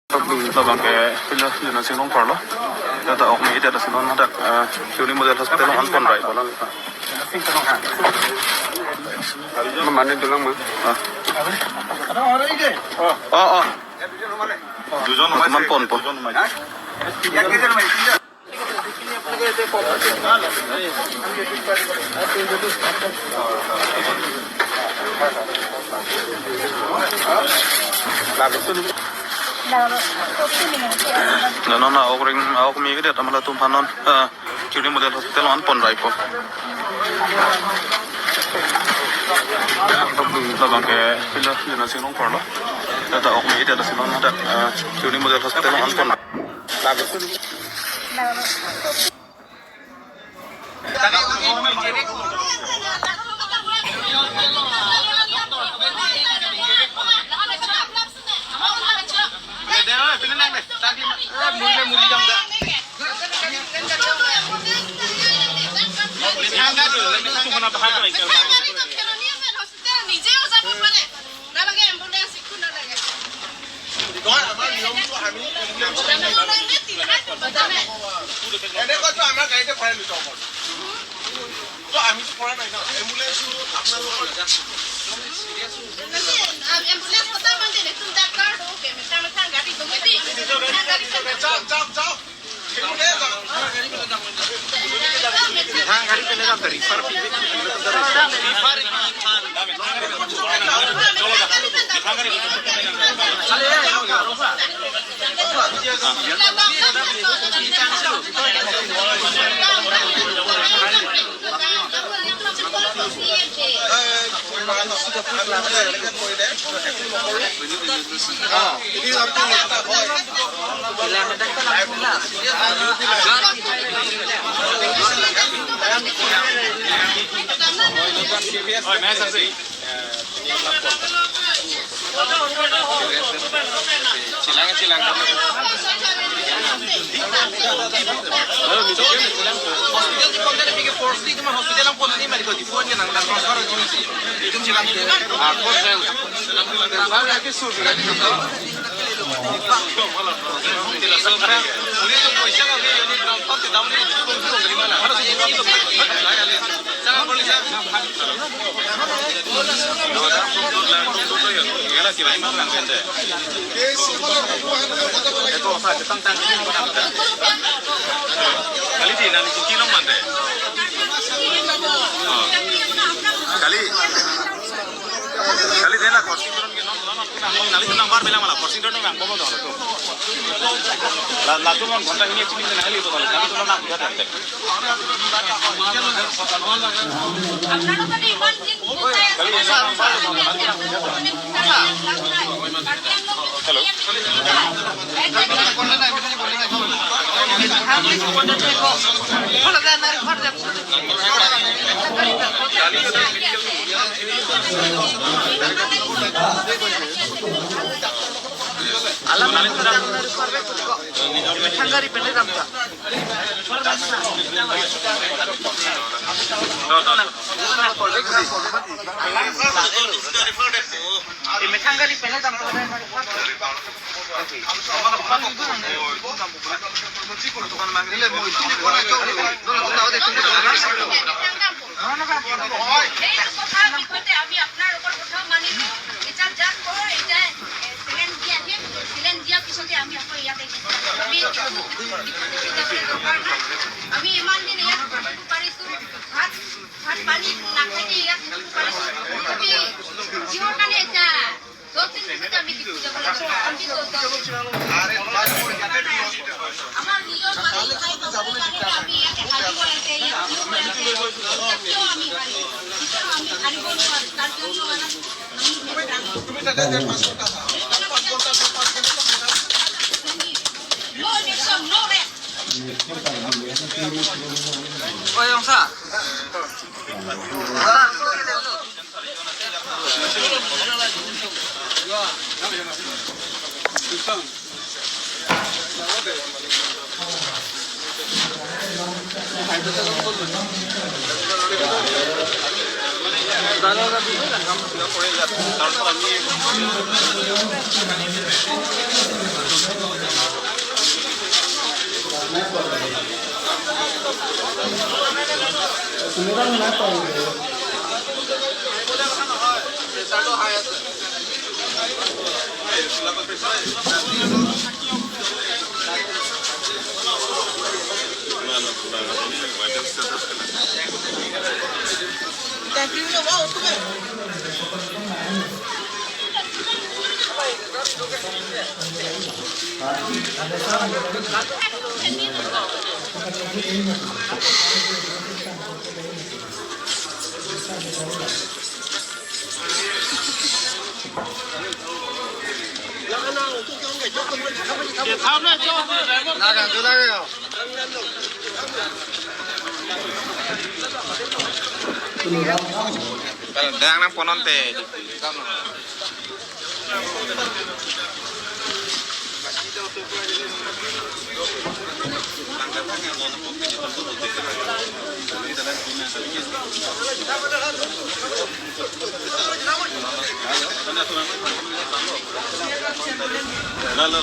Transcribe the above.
Laban ke pila jena sinong parlo. Data ok mi data sinon ada Uni Model Hospital on pon rai bola. Mana dulang mah? Ada orang ini. Oh. Dujon man pon. Ya kejar mai. Na okring ok mi gede tamala tumpanon Uni Model Hospital on pon rai po. Laban ke pila jena sinong parlo. Data ok mi data sinon ada Uni Model Hospital on pon. Kali dena kursi turun ke nali tu nambar bilang malah kursi turun nang bobo dong tu. Lalu kan घंटा ini cuma nali tu kalau kali tu nak buat nanti. Alam nali tu Hangari pende ramta. Hangari pende ramta. আমি ইমান দিন ইয়াত পাৰিছো ভাত পানী নাখাই ইয়াত পাৰিছো জীবন কাৰণে এটা দক্ষিণ দিশে আমি দিতে যাব আমি আমার নিজৰ বাড়ি আমি ইয়াত হাজিব আছে আমি হারিব নোৱাৰো তাৰ জন্য তুমি তাতে 5 ঘন্টা Oye, vamos a. Meron na to. Đang nang ponon te. Lalu